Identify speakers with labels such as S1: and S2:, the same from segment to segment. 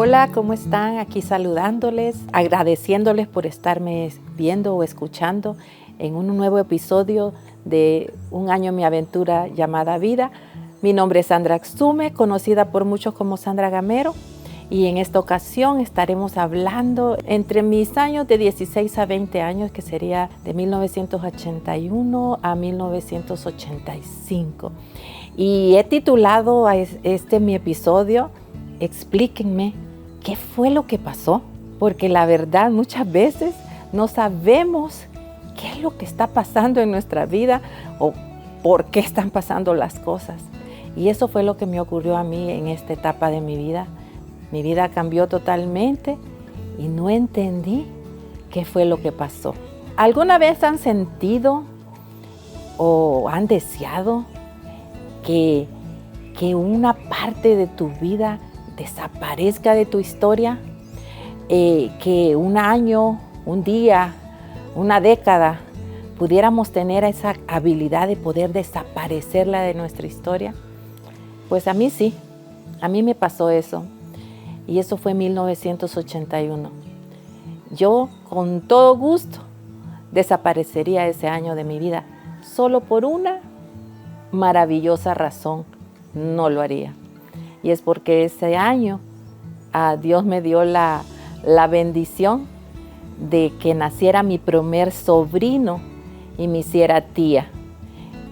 S1: Hola, ¿cómo están? Aquí saludándoles, agradeciéndoles por estarme viendo o escuchando en un nuevo episodio de Un año en mi aventura llamada vida. Mi nombre es Sandra Axume, conocida por muchos como Sandra Gamero, y en esta ocasión estaremos hablando entre mis años de 16 a 20 años, que sería de 1981 a 1985. Y he titulado a mi episodio Explíquenme qué fue lo que pasó, porque la verdad muchas veces no sabemos qué es lo que está pasando en nuestra vida o por qué están pasando las cosas. Y eso fue lo que me ocurrió a mí en esta etapa de mi vida. Mi vida cambió totalmente y no entendí qué fue lo que pasó. ¿Alguna vez han sentido o han deseado que una parte de tu vida desaparezca de tu historia? Que un año, un día, una década pudiéramos tener esa habilidad de poder desaparecerla de nuestra historia. Pues a mí sí, a mí me pasó eso. Y eso fue en 1981. Yo con todo gusto desaparecería ese año de mi vida. Solo por una maravillosa razón no lo haría. Y es porque ese año Dios me dio la bendición de que naciera mi primer sobrino y me hiciera tía.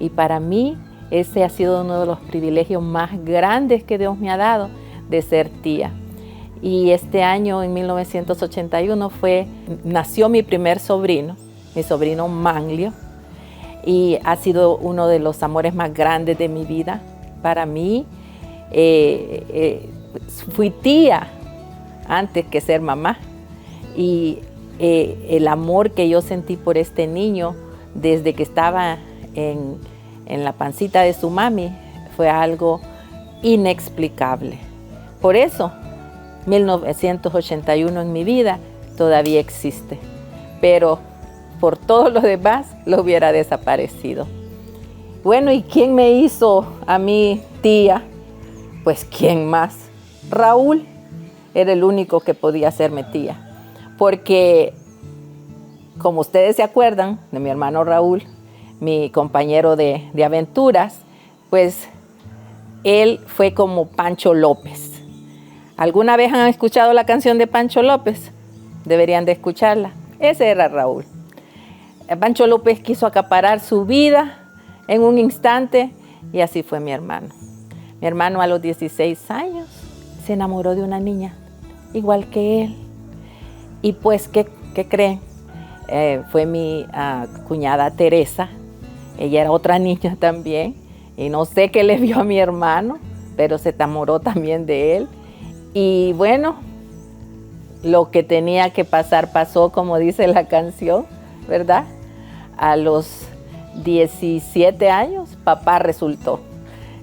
S1: Y para mí ese ha sido uno de los privilegios más grandes que Dios me ha dado, de ser tía. Y este año, en 1981, nació mi primer sobrino, mi sobrino Manlio, y ha sido uno de los amores más grandes de mi vida. Para mí, fui tía antes que ser mamá, y el amor que yo sentí por este niño desde que estaba en la pancita de su mami fue algo inexplicable. Por eso 1981 en mi vida todavía existe, pero por todo lo demás lo hubiera desaparecido. Bueno, ¿y quién me hizo a mí tía? Pues ¿quién más? Raúl era el único que podía hacerme tía, porque como ustedes se acuerdan de mi hermano Raúl, mi compañero de aventuras, pues él fue como Pancho López. ¿Alguna vez han escuchado la canción de Pancho López? Deberían de escucharla. Ese era Raúl. Pancho López quiso acaparar su vida en un instante, y así fue mi hermano. Mi hermano a los 16 años se enamoró de una niña, igual que él. Y pues, ¿qué creen? Fue mi cuñada Teresa. Ella era otra niña también. Y no sé qué le vio a mi hermano, pero se enamoró también de él. Y bueno, lo que tenía que pasar pasó, como dice la canción, ¿verdad? A los 17 años, papá resultó.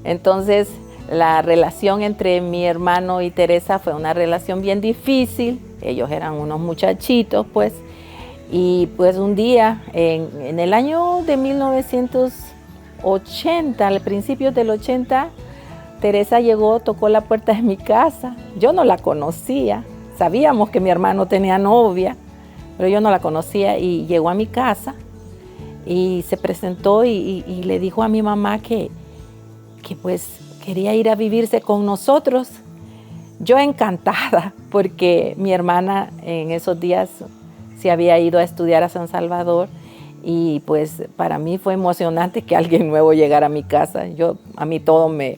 S1: Entonces, la relación entre mi hermano y Teresa fue una relación bien difícil. Ellos eran unos muchachitos, pues. Y pues un día, en el año de 1980, al principio del 80, Teresa llegó, tocó la puerta de mi casa. Yo no la conocía. Sabíamos que mi hermano tenía novia, pero yo no la conocía, y llegó a mi casa y se presentó y le dijo a mi mamá que pues quería ir a vivirse con nosotros. Yo encantada, porque mi hermana en esos días se había ido a estudiar a San Salvador, y pues para mí fue emocionante que alguien nuevo llegara a mi casa. A mí todo me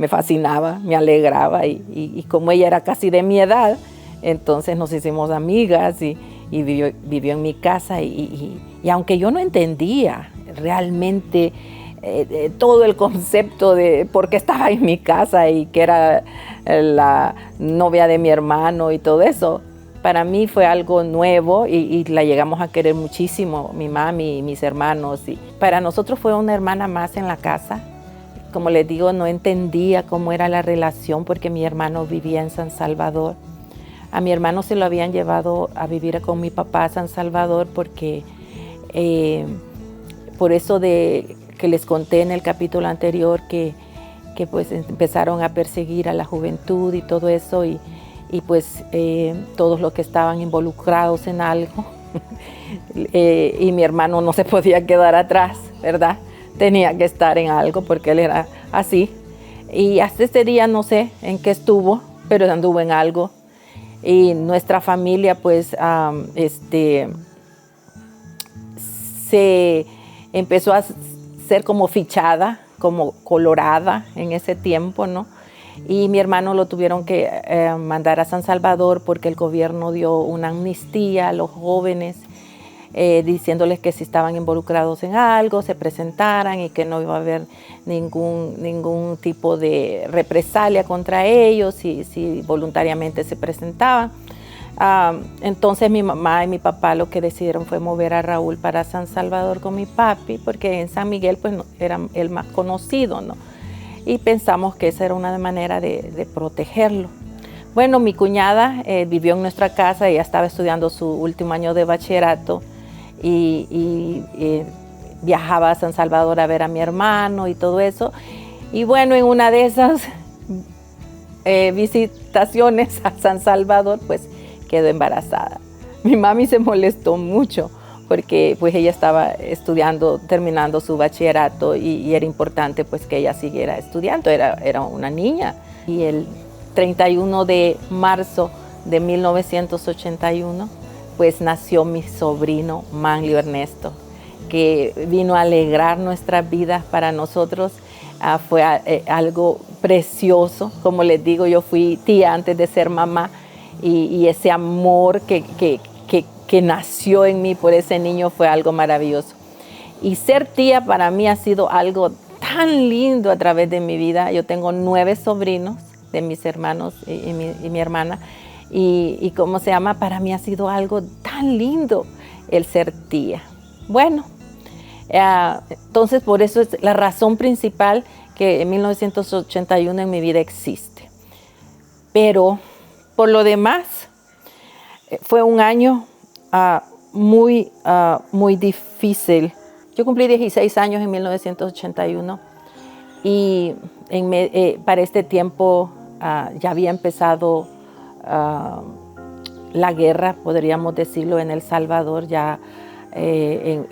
S1: fascinaba, me alegraba, y como ella era casi de mi edad, entonces nos hicimos amigas y vivió en mi casa, y aunque yo no entendía realmente todo el concepto de por qué estaba en mi casa y que era la novia de mi hermano y todo eso, para mí fue algo nuevo, y la llegamos a querer muchísimo, mi mami y mis hermanos. Y para nosotros fue una hermana más en la casa. Como les digo, no entendía cómo era la relación, porque mi hermano vivía en San Salvador. A mi hermano se lo habían llevado a vivir con mi papá a San Salvador, porque por eso que les conté en el capítulo anterior, que pues empezaron a perseguir a la juventud y todo eso, y y pues todos los que estaban involucrados en algo y mi hermano no se podía quedar atrás, ¿verdad? Tenía que estar en algo porque él era así. Y hasta este día no sé en qué estuvo, pero anduvo en algo. Y nuestra familia pues se empezó a ser como fichada, como colorada en ese tiempo, ¿no? Y mi hermano lo tuvieron que mandar a San Salvador porque el gobierno dio una amnistía a los jóvenes, diciéndoles que si estaban involucrados en algo, se presentaran y que no iba a haber ningún tipo de represalia contra ellos si voluntariamente se presentaban. Entonces mi mamá y mi papá lo que decidieron fue mover a Raúl para San Salvador con mi papi, porque en San Miguel pues era el más conocido, ¿no? Y pensamos que esa era una manera de protegerlo. Bueno, mi cuñada vivió en nuestra casa, ella estaba estudiando su último año de bachillerato y viajaba a San Salvador a ver a mi hermano y todo eso. Y bueno, en una de esas visitaciones a San Salvador, pues quedó embarazada. Mi mami se molestó mucho porque pues ella estaba estudiando, terminando su bachillerato y era importante pues que ella siguiera estudiando, era una niña. Y el 31 de marzo de 1981 pues nació mi sobrino Manlio Ernesto, que vino a alegrar nuestras vidas para nosotros. Fue algo precioso, como les digo, yo fui tía antes de ser mamá y ese amor que nació en mí por ese niño fue algo maravilloso. Y ser tía para mí ha sido algo tan lindo a través de mi vida. Yo tengo 9 sobrinos de mis hermanos y mi hermana. Y ¿cómo se llama? Para mí ha sido algo tan lindo el ser tía. Bueno, entonces por eso es la razón principal que en 1981 en mi vida existe. Pero por lo demás, fue un año muy difícil. Yo cumplí 16 años en 1981 y para este tiempo ya había empezado la guerra, podríamos decirlo, en El Salvador. Ya en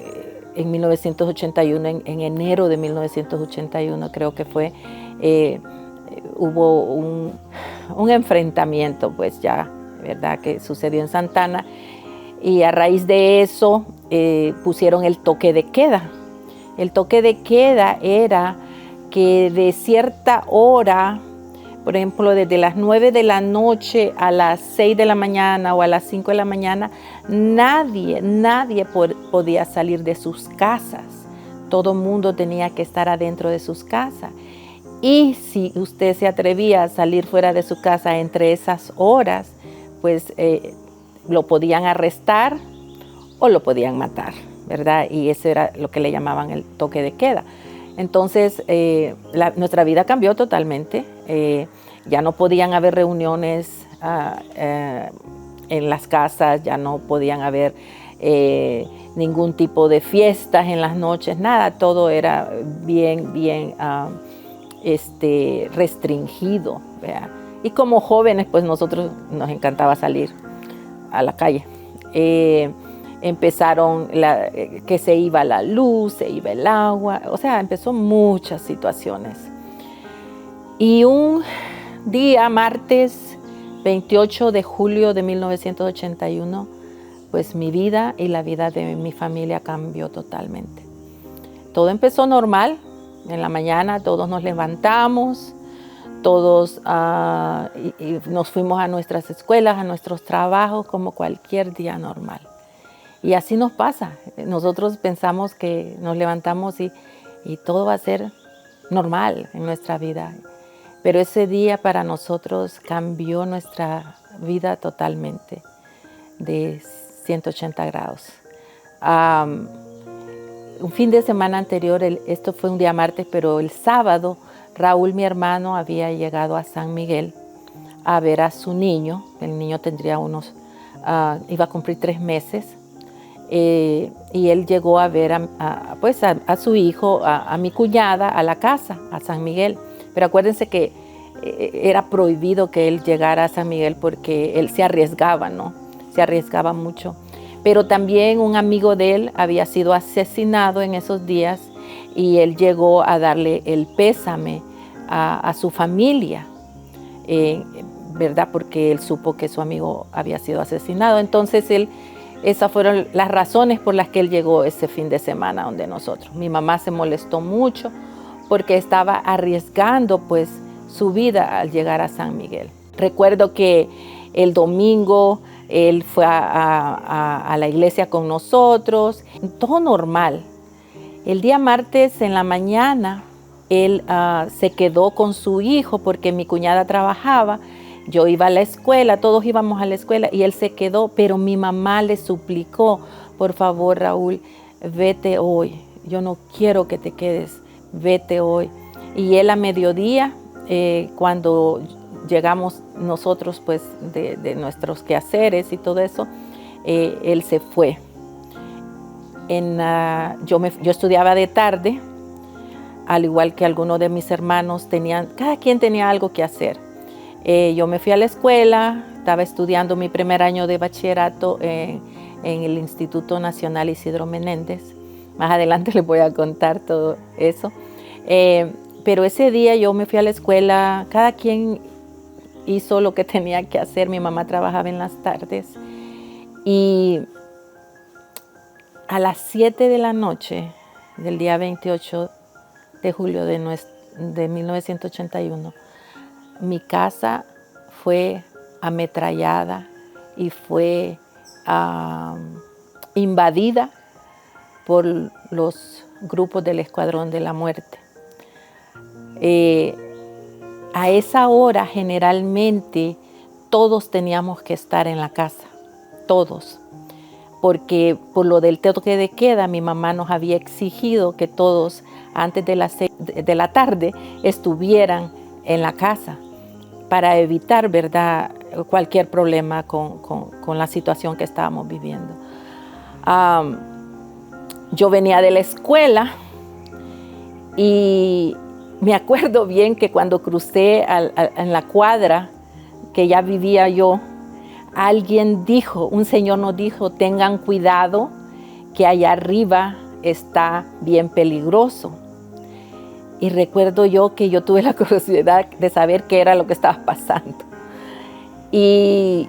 S1: 1981, en enero de 1981 creo que fue, hubo un enfrentamiento, pues ya, ¿verdad?, que sucedió en Santana. Y a raíz de eso pusieron el toque de queda. El toque de queda era que de cierta hora, por ejemplo, desde las 9 de la noche a las 6 de la mañana o a las 5 de la mañana, nadie podía salir de sus casas. Todo el mundo tenía que estar adentro de sus casas. Y si usted se atrevía a salir fuera de su casa entre esas horas, pues lo podían arrestar o lo podían matar, ¿verdad? Y eso era lo que le llamaban el toque de queda. Entonces, nuestra vida cambió totalmente. Ya no podían haber reuniones en las casas, ya no podían haber ningún tipo de fiestas en las noches, nada. Todo era bien restringido, ¿verdad? Y como jóvenes, pues nosotros nos encantaba salir a la calle. Empezaron que se iba la luz, se iba el agua, o sea, empezó muchas situaciones. Y un día, martes 28 de julio de 1981, pues mi vida y la vida de mi familia cambió totalmente. Todo empezó normal. En la mañana todos nos levantamos, todos y nos fuimos a nuestras escuelas, a nuestros trabajos, como cualquier día normal. Y así nos pasa. Nosotros pensamos que nos levantamos y todo va a ser normal en nuestra vida. Pero ese día para nosotros cambió nuestra vida totalmente, de 180 grados. Un fin de semana anterior, esto fue un día martes, pero el sábado, Raúl, mi hermano, había llegado a San Miguel a ver a su niño. El niño tendría iba a cumplir 3 meses. Y él llegó a ver a su hijo, a mi cuñada, a la casa, a San Miguel. Pero acuérdense que era prohibido que él llegara a San Miguel porque él se arriesgaba, ¿no? Se arriesgaba mucho. Pero también un amigo de él había sido asesinado en esos días y él llegó a darle el pésame a su familia, ¿verdad? Porque él supo que su amigo había sido asesinado. Entonces esas fueron las razones por las que él llegó ese fin de semana donde nosotros. Mi mamá se molestó mucho porque estaba arriesgando pues su vida al llegar a San Miguel. Recuerdo que el domingo él fue a la iglesia con nosotros, todo normal. El día martes en la mañana él se quedó con su hijo porque mi cuñada trabajaba, yo iba a la escuela, todos íbamos a la escuela y él se quedó, pero mi mamá le suplicó, por favor Raúl, vete hoy, yo no quiero que te quedes, vete hoy. Y él a mediodía, cuando llegamos nosotros pues de nuestros quehaceres y todo eso, él se fue. Yo estudiaba de tarde, al igual que algunos de mis hermanos cada quien tenía algo que hacer. Yo me fui a la escuela, estaba estudiando mi primer año de bachillerato en el Instituto Nacional Isidro Menéndez. Más adelante les voy a contar todo eso. Pero ese día yo me fui a la escuela, cada quien hizo lo que tenía que hacer. Mi mamá trabajaba en las tardes y a las 7 de la noche del día 28 de julio de 1981, mi casa fue ametrallada y fue invadida por los grupos del Escuadrón de la Muerte. A esa hora generalmente todos teníamos que estar en la casa, todos, porque por lo del toque de queda mi mamá nos había exigido que todos antes de las 6 de la tarde estuvieran en la casa para evitar, ¿verdad?, cualquier problema con la situación que estábamos viviendo. Yo venía de la escuela y me acuerdo bien que cuando crucé en la cuadra que ya vivía yo, alguien dijo, un señor nos dijo, tengan cuidado que allá arriba está bien peligroso. Y recuerdo yo que yo tuve la curiosidad de saber qué era lo que estaba pasando. Y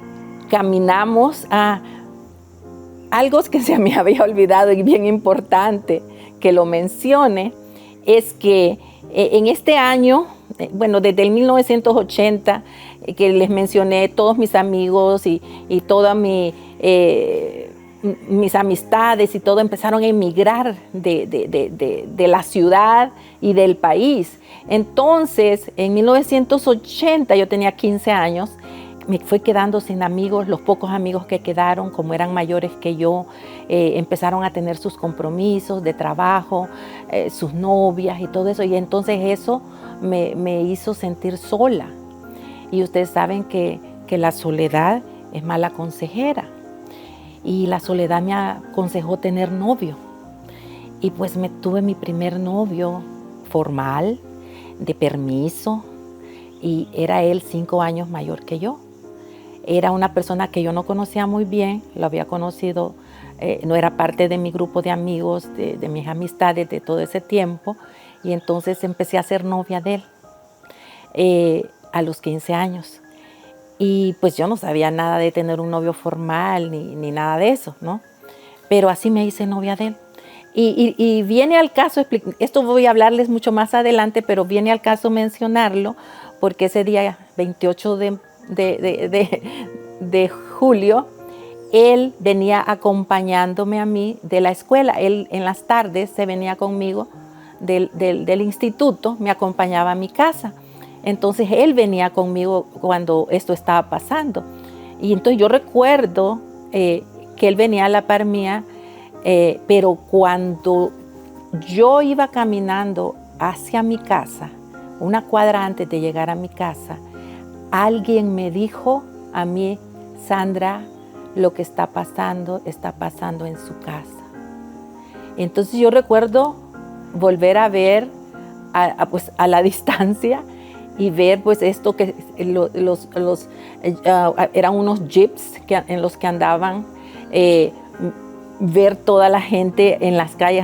S1: caminamos a algo que se me había olvidado y bien importante que lo mencione, es que en este año, bueno, desde el 1980, que les mencioné, todos mis amigos y todas mis amistades y todo empezaron a emigrar de la ciudad y del país. Entonces, en 1980, yo tenía 15 años, me fui quedando sin amigos. Los pocos amigos que quedaron, como eran mayores que yo, empezaron a tener sus compromisos de trabajo, sus novias y todo eso. Y entonces eso me hizo sentir sola. Y ustedes saben que la soledad es mala consejera. Y la soledad me aconsejó tener novio. Y pues tuve mi primer novio formal, de permiso, y era él 5 años mayor que yo. Era una persona que yo no conocía muy bien, lo había conocido, no era parte de mi grupo de amigos, de mis amistades de todo ese tiempo, y entonces empecé a ser novia de él a los 15 años. Y pues yo no sabía nada de tener un novio formal ni nada de eso, ¿no? Pero así me hice novia de él. Y viene al caso, esto voy a hablarles mucho más adelante, pero viene al caso mencionarlo, porque ese día 28 de julio, él venía acompañándome a mí de la escuela. Él en las tardes se venía conmigo del instituto, me acompañaba a mi casa. Entonces él venía conmigo cuando esto estaba pasando. Y entonces yo recuerdo que él venía a la par mía, pero cuando yo iba caminando hacia mi casa, una cuadra antes de llegar a mi casa, alguien me dijo a mí, Sandra, lo que está pasando en su casa. Entonces yo recuerdo volver a ver a la distancia y ver pues esto que eran unos jeeps en los que andaban, ver toda la gente en las calles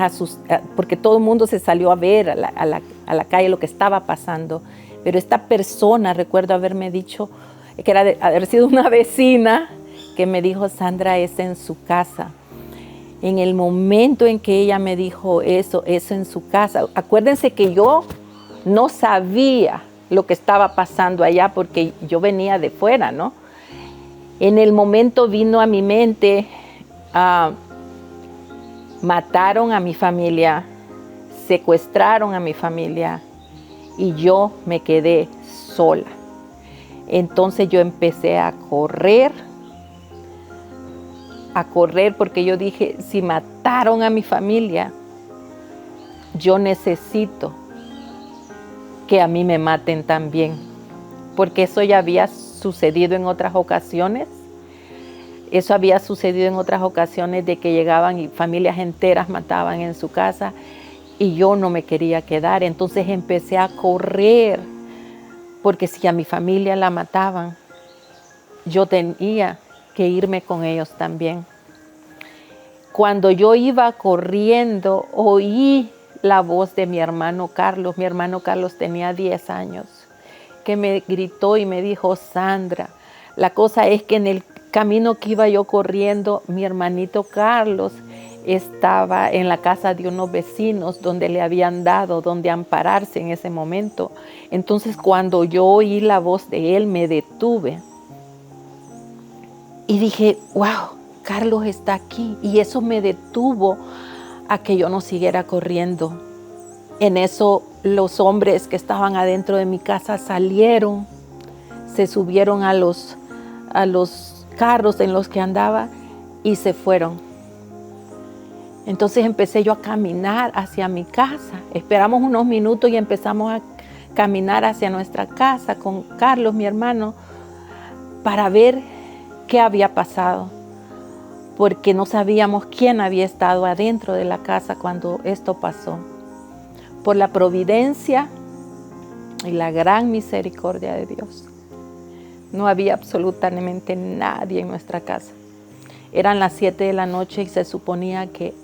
S1: porque todo el mundo se salió a ver a la calle lo que estaba pasando. Pero esta persona, recuerdo haberme dicho, que haber sido una vecina, que me dijo: Sandra, es en su casa. En el momento en que ella me dijo eso en su casa, acuérdense que yo no sabía lo que estaba pasando allá porque yo venía de fuera, ¿no? En el momento vino a mi mente, mataron a mi familia, secuestraron a mi familia y yo me quedé sola. Entonces yo empecé a correr porque yo dije, si mataron a mi familia, yo necesito que a mí me maten también, porque eso ya había sucedido en otras ocasiones. Eso había sucedido en otras ocasiones de que llegaban y familias enteras mataban en su casa y yo no me quería quedar. Entonces empecé a correr, porque si a mi familia la mataban, yo tenía que irme con ellos también. Cuando yo iba corriendo, oí la voz de mi hermano Carlos. Mi hermano Carlos tenía 10 años, que me gritó y me dijo: Sandra, la cosa es que en el camino que iba yo corriendo, mi hermanito Carlos estaba en la casa de unos vecinos donde le habían dado donde ampararse en ese momento. Entonces, cuando yo oí la voz de él, me detuve y dije: wow, Carlos está aquí. Y eso me detuvo a que yo no siguiera corriendo. En eso, los hombres que estaban adentro de mi casa salieron, se subieron a los carros en los que andaba y se fueron. Entonces empecé yo a caminar hacia mi casa. Esperamos unos minutos y empezamos a caminar hacia nuestra casa con Carlos, mi hermano, para ver qué había pasado, porque no sabíamos quién había estado adentro de la casa cuando esto pasó. Por la providencia y la gran misericordia de Dios, no había absolutamente nadie en nuestra casa. Eran las 7 de la noche y se suponía que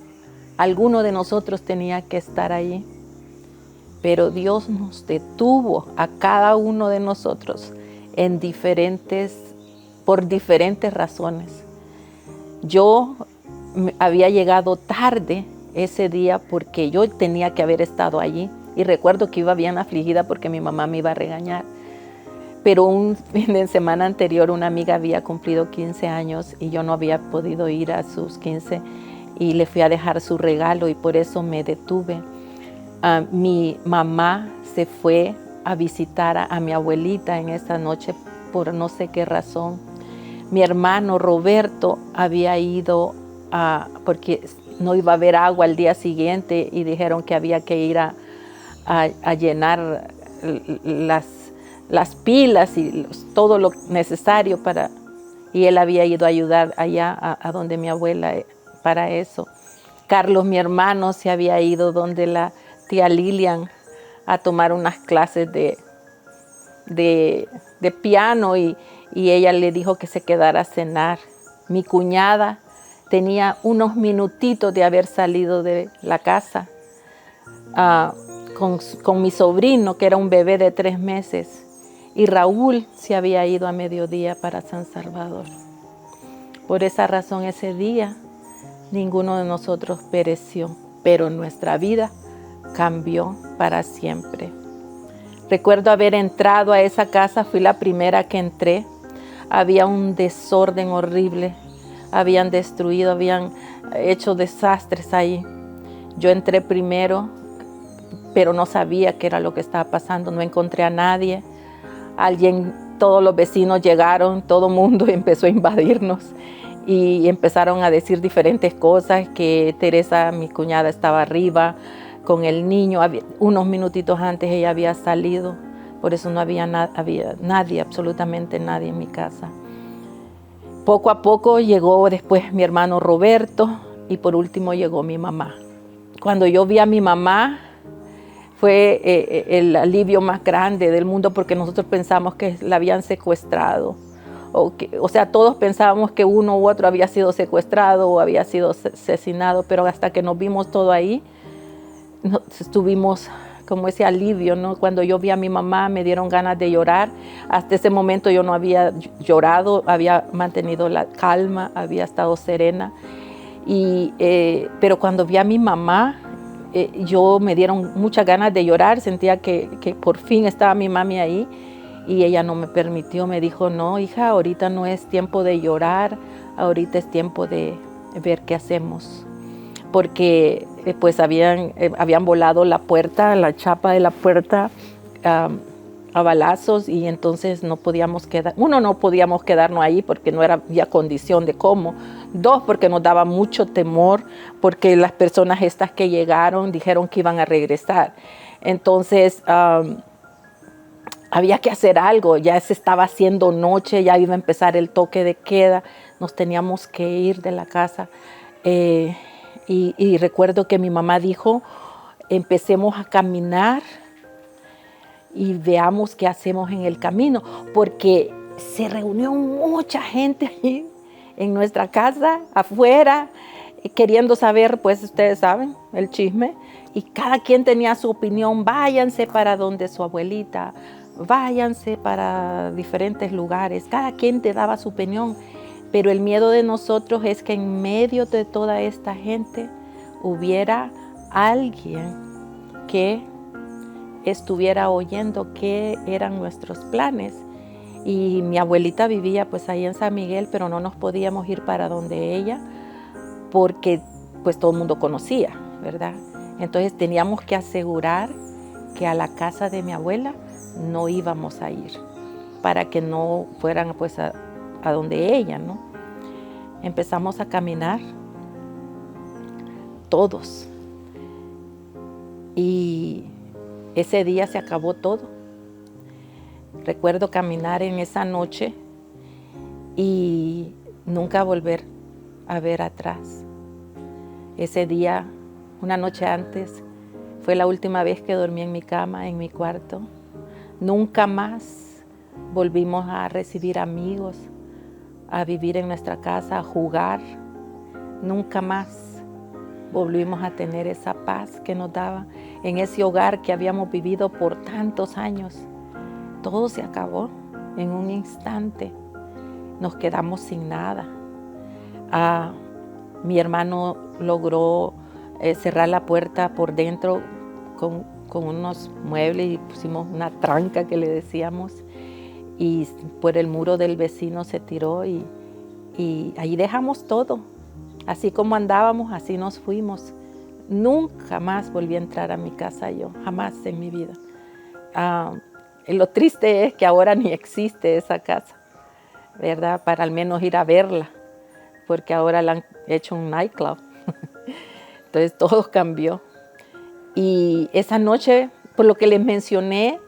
S1: alguno de nosotros tenía que estar allí. Pero Dios nos detuvo a cada uno de nosotros por diferentes razones. Yo había llegado tarde ese día porque yo tenía que haber estado allí. Y recuerdo que iba bien afligida porque mi mamá me iba a regañar. Pero un fin de semana anterior una amiga había cumplido 15 años y yo no había podido ir a sus 15 y le fui a dejar su regalo y por eso me detuve. Mi mamá se fue a visitar a mi abuelita en esa noche por no sé qué razón. Mi hermano Roberto había ido porque no iba a haber agua al día siguiente y dijeron que había que ir a llenar las pilas y todo lo necesario y él había ido a ayudar allá a donde mi abuela para eso. Carlos, mi hermano, se había ido donde la tía Lilian a tomar unas clases de piano y ella le dijo que se quedara a cenar. Mi cuñada tenía unos minutitos de haber salido de la casa con mi sobrino, que era un bebé de 3 meses. Y Raúl se había ido a mediodía para San Salvador. Por esa razón, ese día, ninguno de nosotros pereció, pero nuestra vida cambió para siempre. Recuerdo haber entrado a esa casa, fui la primera que entré. Había un desorden horrible, habían destruido, habían hecho desastres ahí. Yo entré primero, pero no sabía qué era lo que estaba pasando, no encontré a nadie. Todos los vecinos llegaron, todo el mundo empezó a invadirnos y empezaron a decir diferentes cosas, que Teresa, mi cuñada, estaba arriba con el niño. Unos minutitos antes ella había salido, por eso no había nadie, absolutamente nadie en mi casa. Poco a poco llegó después mi hermano Roberto y por último llegó mi mamá. Cuando yo vi a mi mamá, fue el alivio más grande del mundo, porque nosotros pensamos que la habían secuestrado. O sea, todos pensábamos que uno u otro había sido secuestrado o había sido asesinado, pero hasta que nos vimos todo ahí, tuvimos como ese alivio, ¿no? Cuando yo vi a mi mamá me dieron ganas de llorar. Hasta ese momento yo no había llorado, había mantenido la calma, había estado serena. Pero cuando vi a mi mamá, yo me dieron muchas ganas de llorar, sentía que por fin estaba mi mami ahí. Y ella no me permitió, me dijo, no, hija, ahorita no es tiempo de llorar, ahorita es tiempo de ver qué hacemos. Porque pues habían volado la puerta, la chapa de la puerta a balazos, y entonces no podíamos quedarnos ahí porque no había condición de cómo. Dos, porque nos daba mucho temor, porque las personas estas que llegaron dijeron que iban a regresar. Entonces había que hacer algo, ya se estaba haciendo noche, ya iba a empezar el toque de queda, nos teníamos que ir de la casa. Y recuerdo que mi mamá dijo, empecemos a caminar y veamos qué hacemos en el camino, porque se reunió mucha gente ahí en nuestra casa, afuera, queriendo saber, pues ustedes saben, el chisme, y cada quien tenía su opinión. Váyanse para donde su abuelita, váyanse para diferentes lugares, cada quien te daba su opinión, pero el miedo de nosotros es que en medio de toda esta gente hubiera alguien que estuviera oyendo qué eran nuestros planes. Y mi abuelita vivía pues ahí en San Miguel, pero no nos podíamos ir para donde ella porque pues todo el mundo conocía, ¿verdad? Entonces teníamos que asegurar que a la casa de mi abuela no íbamos a ir, para que no fueran pues a donde ella, ¿no? Empezamos a caminar todos, y ese día se acabó todo. Recuerdo caminar en esa noche y nunca volver a ver atrás. Ese día, una noche antes, fue la última vez que dormí en mi cama, en mi cuarto. Nunca más volvimos a recibir amigos, a vivir en nuestra casa, a jugar. Nunca más volvimos a tener esa paz que nos daba en ese hogar que habíamos vivido por tantos años. Todo se acabó en un instante. Nos quedamos sin nada. Mi hermano logró cerrar la puerta por dentro con unos muebles y pusimos una tranca que le decíamos, y por el muro del vecino se tiró y ahí dejamos todo. Así como andábamos, así nos fuimos. Nunca más volví a entrar a mi casa yo, jamás en mi vida. Lo triste es que ahora ni existe esa casa, ¿verdad? Para al menos ir a verla, porque ahora la han hecho un nightclub. Entonces todo cambió. Y esa noche, por lo que les mencioné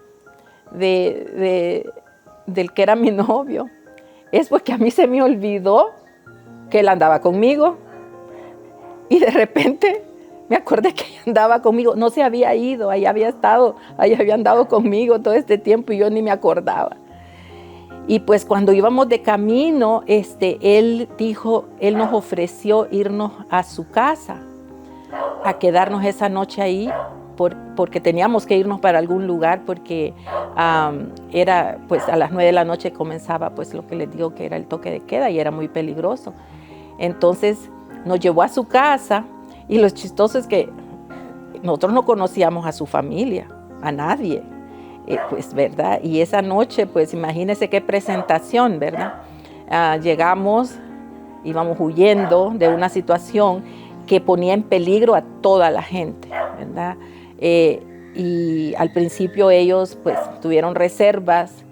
S1: del que era mi novio, es porque a mí se me olvidó que él andaba conmigo. Y de repente me acordé que ella andaba conmigo, no se había ido, ahí había estado, ahí había andado conmigo todo este tiempo y yo ni me acordaba. Y pues cuando íbamos de camino, él nos ofreció irnos a su casa, a quedarnos esa noche ahí, porque teníamos que irnos para algún lugar, porque era pues a las 9 de la noche comenzaba pues lo que les digo que era el toque de queda y era muy peligroso. Entonces nos llevó a su casa, y lo chistoso es que nosotros no conocíamos a su familia, a nadie, pues, ¿verdad? Y esa noche, pues, imagínense qué presentación, ¿verdad? Llegamos, íbamos huyendo de una situación que ponía en peligro a toda la gente, ¿verdad? Y al principio ellos, pues, tuvieron reservas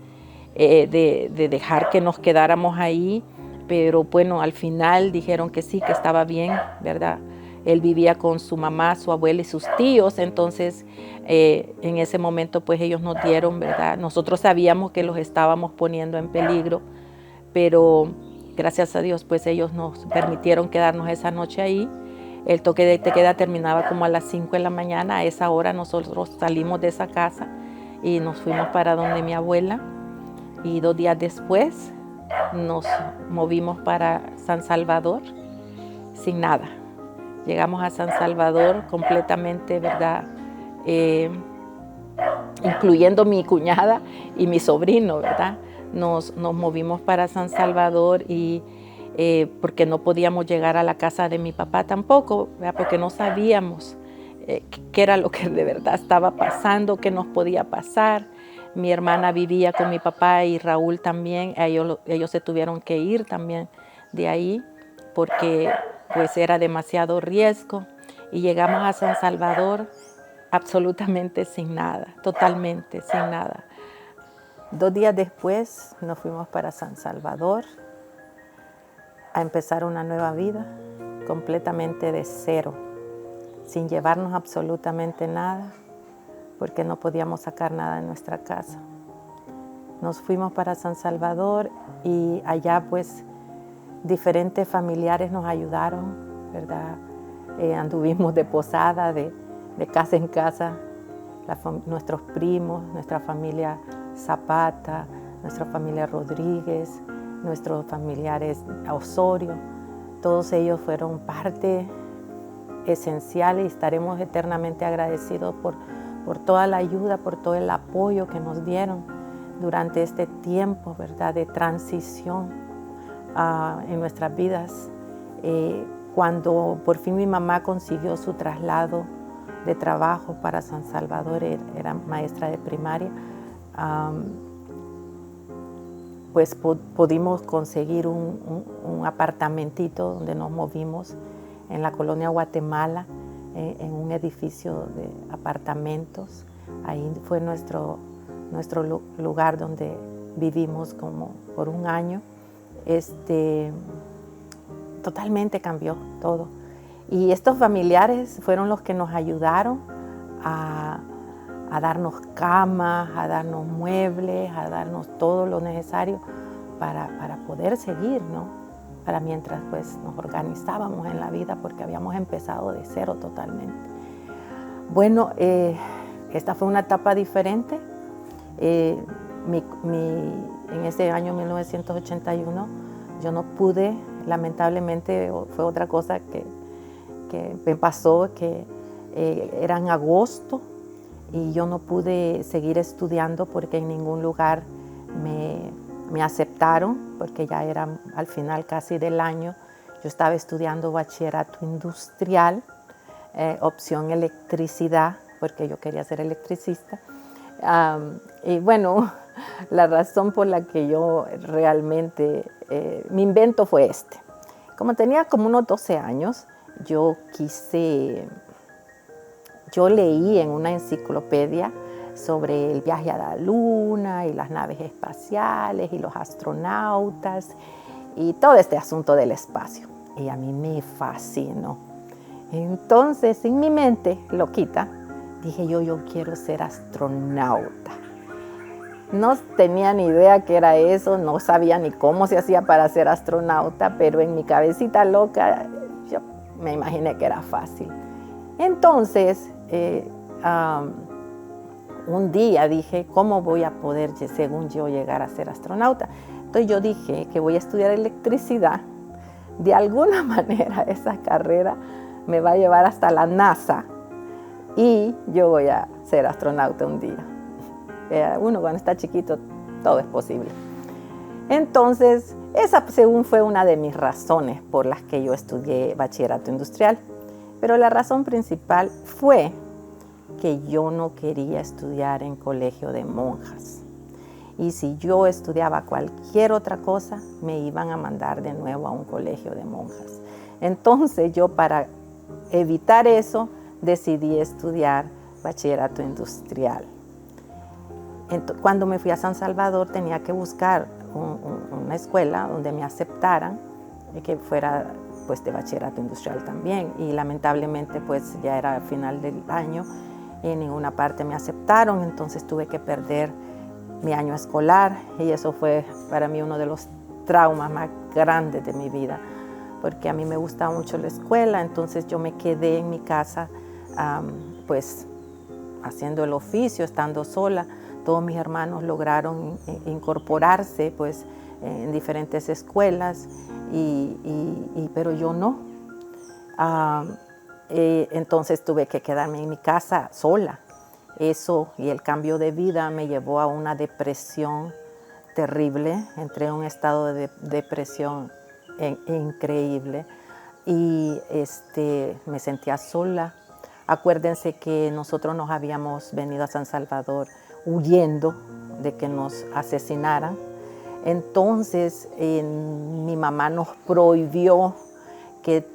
S1: de dejar que nos quedáramos ahí, pero bueno, al final dijeron que sí, que estaba bien, ¿verdad? Él vivía con su mamá, su abuela y sus tíos, entonces en ese momento pues ellos nos dieron, ¿verdad? Nosotros sabíamos que los estábamos poniendo en peligro, pero gracias a Dios pues ellos nos permitieron quedarnos esa noche ahí. El toque de queda terminaba como a las 5 de la mañana. A esa hora nosotros salimos de esa casa y nos fuimos para donde mi abuela. Y 2 días después nos movimos para San Salvador sin nada. Llegamos a San Salvador completamente, ¿verdad? Incluyendo mi cuñada y mi sobrino, ¿verdad? Nos movimos para San Salvador y porque no podíamos llegar a la casa de mi papá tampoco, ¿verdad? Porque no sabíamos qué era lo que de verdad estaba pasando, qué nos podía pasar. Mi hermana vivía con mi papá y Raúl también. Ellos se tuvieron que ir también de ahí porque pues era demasiado riesgo. Y llegamos a San Salvador absolutamente sin nada, totalmente sin nada. 2 días después nos fuimos para San Salvador a empezar una nueva vida completamente de cero, sin llevarnos absolutamente nada, porque no podíamos sacar nada de nuestra casa. Nos fuimos para San Salvador y allá pues diferentes familiares nos ayudaron, ¿verdad? Anduvimos de posada, de casa en casa, nuestros primos, nuestra familia Zapata, nuestra familia Rodríguez, nuestros familiares Osorio, todos ellos fueron parte esencial y estaremos eternamente agradecidos por toda la ayuda, por todo el apoyo que nos dieron durante este tiempo, ¿verdad?, de transición en nuestras vidas. Cuando por fin mi mamá consiguió su traslado de trabajo para San Salvador, era maestra de primaria, pues pudimos conseguir un apartamentito donde nos movimos en la colonia Guatemala, en un edificio de apartamentos. Ahí fue nuestro lugar donde vivimos como por un año. Totalmente cambió todo. Y estos familiares fueron los que nos ayudaron a darnos camas, a darnos muebles, a darnos todo lo necesario para poder seguir, ¿no? Para mientras pues nos organizábamos en la vida, porque habíamos empezado de cero totalmente. Bueno, esta fue una etapa diferente. En ese año 1981 yo no pude, lamentablemente, fue otra cosa que me pasó, que era en agosto y yo no pude seguir estudiando porque en ningún lugar me aceptaron, porque ya era al final casi del año. Yo estaba estudiando bachillerato industrial, opción electricidad, porque yo quería ser electricista. Y bueno, la razón por la que yo realmente, mi invento fue este. Como tenía como unos 12 años, yo leí en una enciclopedia sobre el viaje a la luna y las naves espaciales y los astronautas y todo este asunto del espacio. Y a mí me fascinó. Entonces, en mi mente loquita, dije yo quiero ser astronauta. No tenía ni idea qué era eso, no sabía ni cómo se hacía para ser astronauta, pero en mi cabecita loca yo me imaginé que era fácil. Entonces, un día dije, ¿cómo voy a poder, según yo, llegar a ser astronauta? Entonces yo dije que voy a estudiar electricidad. De alguna manera esa carrera me va a llevar hasta la NASA y yo voy a ser astronauta un día. Uno cuando está chiquito, todo es posible. Entonces, esa según fue una de mis razones por las que yo estudié bachillerato industrial. Pero la razón principal fue que yo no quería estudiar en colegio de monjas. Y si yo estudiaba cualquier otra cosa, me iban a mandar de nuevo a un colegio de monjas. Entonces yo, para evitar eso, decidí estudiar bachillerato industrial. Cuando me fui a San Salvador tenía que buscar una escuela donde me aceptaran y que fuera pues de bachillerato industrial también, y lamentablemente pues ya era al final del año y en ninguna parte me aceptaron, entonces tuve que perder mi año escolar y eso fue para mí uno de los traumas más grandes de mi vida, porque a mí me gustaba mucho la escuela, entonces yo me quedé en mi casa, pues haciendo el oficio, estando sola. Todos mis hermanos lograron incorporarse pues en diferentes escuelas, pero yo no. Entonces tuve que quedarme en mi casa sola. Eso y el cambio de vida me llevó a una depresión terrible. Entré en un estado de depresión increíble y me sentía sola. Acuérdense que nosotros nos habíamos venido a San Salvador huyendo de que nos asesinaran. Entonces mi mamá nos prohibió que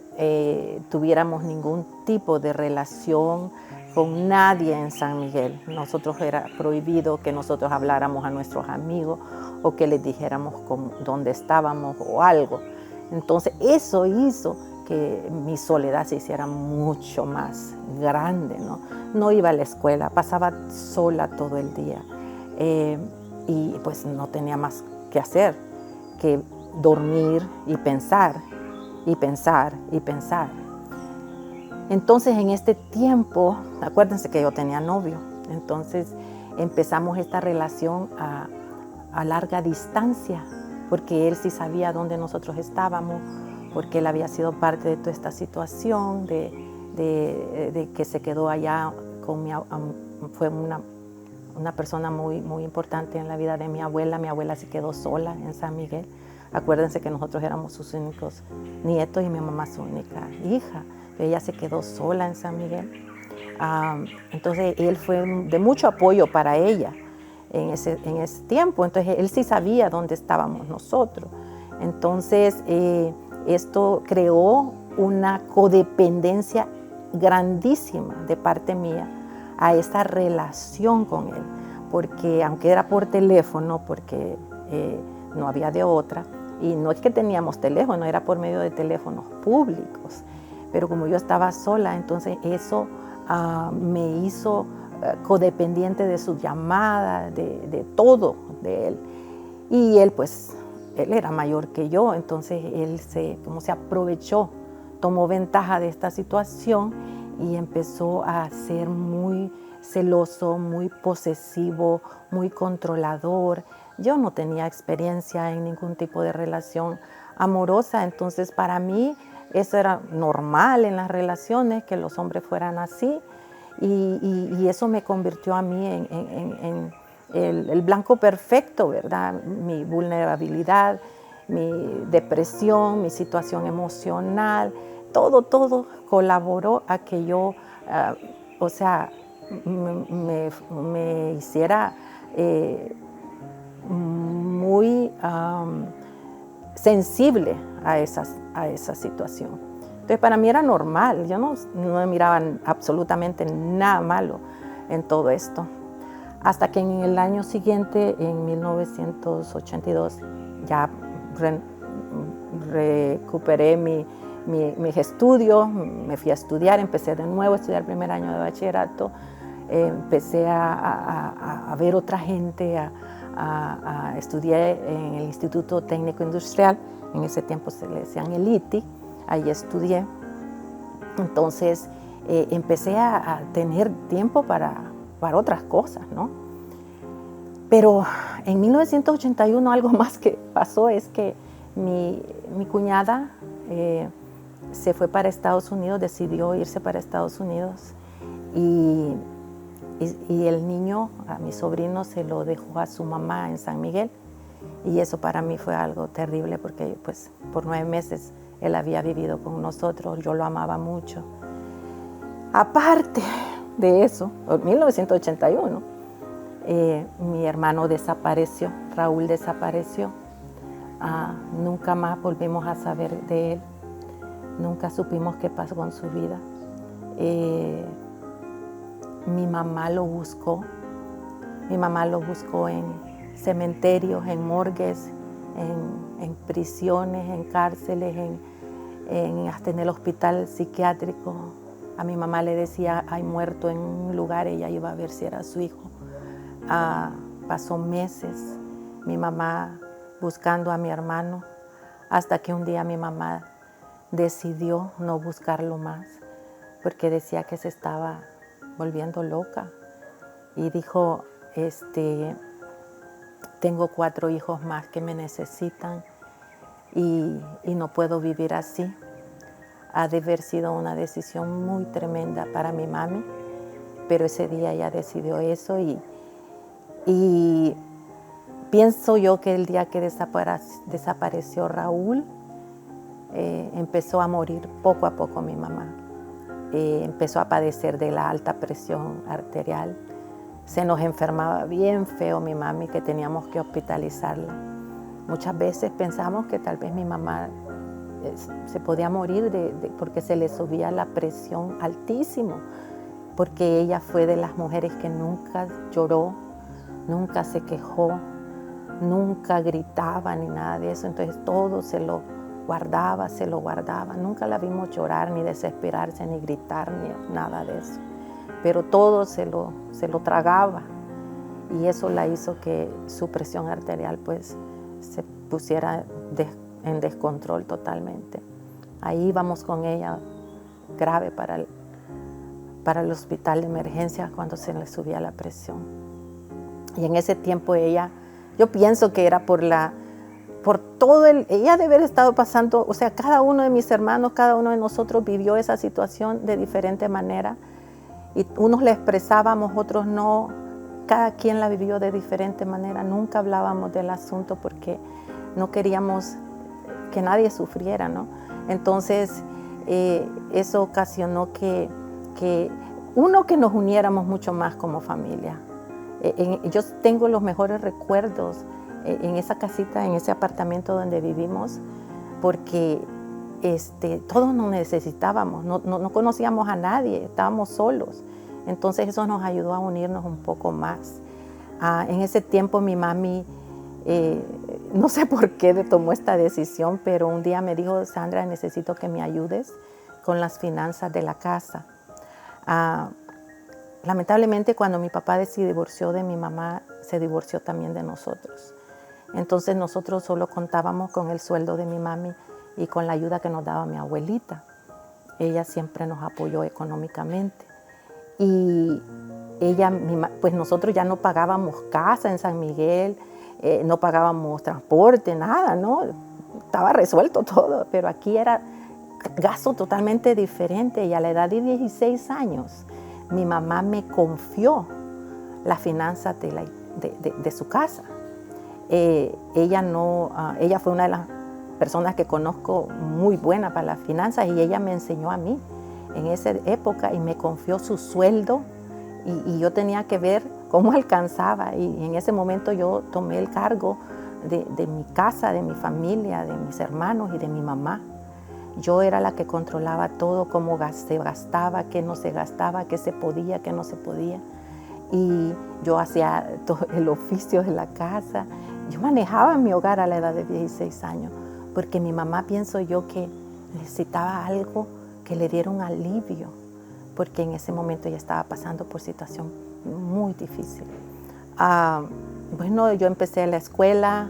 S1: tuviéramos ningún tipo de relación con nadie en San Miguel. Nosotros era prohibido que nosotros habláramos a nuestros amigos o que les dijéramos dónde estábamos o algo. Entonces eso hizo que mi soledad se hiciera mucho más grande, ¿no? No iba a la escuela, pasaba sola todo el día y pues no tenía más que hacer que dormir y pensar y pensar y pensar. Entonces en este tiempo, acuérdense que yo tenía novio, entonces empezamos esta relación a larga distancia, porque él sí sabía dónde nosotros estábamos, porque él había sido parte de toda esta situación, de que se quedó allá con fue una persona muy, muy importante en la vida de mi abuela. Mi abuela se quedó sola en San Miguel. Acuérdense que nosotros éramos sus únicos nietos y mi mamá su única hija. Ella se quedó sola en San Miguel. Entonces él fue de mucho apoyo para ella en ese tiempo. Entonces él sí sabía dónde estábamos nosotros. Entonces esto creó una codependencia grandísima de parte mía a esta relación con él, porque aunque era por teléfono, porque no había de otra, y no es que teníamos teléfono, era por medio de teléfonos públicos, pero como yo estaba sola, entonces eso me hizo codependiente de sus llamadas, de todo de él. Y él pues, él era mayor que yo, entonces él se aprovechó, tomó ventaja de esta situación y empezó a ser muy celoso, muy posesivo, muy controlador. Yo no tenía experiencia en ningún tipo de relación amorosa, entonces para mí eso era normal en las relaciones, que los hombres fueran así, y eso me convirtió a mí en el blanco perfecto, ¿verdad? Mi vulnerabilidad, mi depresión, mi situación emocional, todo colaboró a que yo, me hiciera muy sensible a esa situación. Entonces para mí era normal, yo no me miraba absolutamente nada malo en todo esto. Hasta que en el año siguiente, en 1982, ya recuperé mis estudios, me fui a estudiar, empecé de nuevo a estudiar el primer año de bachillerato, empecé a ver otra gente, estudié en el Instituto Técnico Industrial, en ese tiempo se le decían el ITI, ahí estudié. Entonces empecé a tener tiempo para otras cosas, ¿no? Pero en 1981 algo más que pasó es que mi cuñada se fue para Estados Unidos, decidió irse para Estados Unidos y el niño, a mi sobrino, se lo dejó a su mamá en San Miguel, y eso para mí fue algo terrible porque pues por 9 meses él había vivido con nosotros, yo lo amaba mucho. Aparte de eso, en 1981, mi hermano desapareció, Raúl desapareció. Nunca más volvimos a saber de él, nunca supimos qué pasó con su vida. Mi mamá lo buscó en cementerios, en morgues, en prisiones, en cárceles, hasta en el hospital psiquiátrico. A mi mamá le decía, hay muerto en un lugar, ella iba a ver si era su hijo. Pasó meses mi mamá buscando a mi hermano, hasta que un día mi mamá decidió no buscarlo más porque decía que se estaba volviendo loca y dijo, tengo 4 hijos más que me necesitan y no puedo vivir así. Ha de haber sido una decisión muy tremenda para mi mami, pero ese día ella decidió eso y pienso yo que el día que desapareció Raúl, empezó a morir poco a poco mi mamá. Empezó a padecer de la alta presión arterial. Se nos enfermaba bien feo mi mami, que teníamos que hospitalizarla. Muchas veces pensamos que tal vez mi mamá se podía morir porque se le subía la presión altísimo, porque ella fue de las mujeres que nunca lloró, nunca se quejó, nunca gritaba ni nada de eso. Entonces todo se lo guardaba. Nunca la vimos llorar, ni desesperarse, ni gritar, ni nada de eso. Pero todo se lo tragaba y eso la hizo que su presión arterial pues se pusiera en descontrol totalmente. Ahí íbamos con ella grave para el hospital de emergencia cuando se le subía la presión. Y en ese tiempo ella, yo pienso que era ella debe haber estado pasando, o sea, cada uno de mis hermanos, cada uno de nosotros vivió esa situación de diferente manera. Y unos la expresábamos, otros no. Cada quien la vivió de diferente manera. Nunca hablábamos del asunto porque no queríamos que nadie sufriera, ¿no? Entonces, eso ocasionó que nos uniéramos mucho más como familia. Yo tengo los mejores recuerdos en esa casita, en ese apartamento donde vivimos, porque todos nos necesitábamos, no conocíamos a nadie, estábamos solos. Entonces eso nos ayudó a unirnos un poco más. En ese tiempo mi mami, no sé por qué tomó esta decisión, pero un día me dijo, Sandra, necesito que me ayudes con las finanzas de la casa. Lamentablemente cuando mi papá se divorció de mi mamá, se divorció también de nosotros. Entonces nosotros solo contábamos con el sueldo de mi mami y con la ayuda que nos daba mi abuelita. Ella siempre nos apoyó económicamente. Y pues nosotros ya no pagábamos casa en San Miguel, no pagábamos transporte, nada, ¿no? Estaba resuelto todo, pero aquí era gasto totalmente diferente. Y a la edad de 16 años, mi mamá me confió las finanzas de su casa. Ella fue una de las personas que conozco muy buena para las finanzas y ella me enseñó a mí en esa época y me confió su sueldo y yo tenía que ver cómo alcanzaba y en ese momento yo tomé el cargo de mi casa, de mi familia, de mis hermanos y de mi mamá. Yo era la que controlaba todo, cómo se gastaba, qué no se gastaba, qué se podía, qué no se podía. Y yo hacía todo el oficio de la casa. Yo manejaba mi hogar a la edad de 16 años, porque mi mamá, pienso yo, que necesitaba algo que le diera un alivio, porque en ese momento ella estaba pasando por situación muy difícil. Bueno, yo empecé la escuela,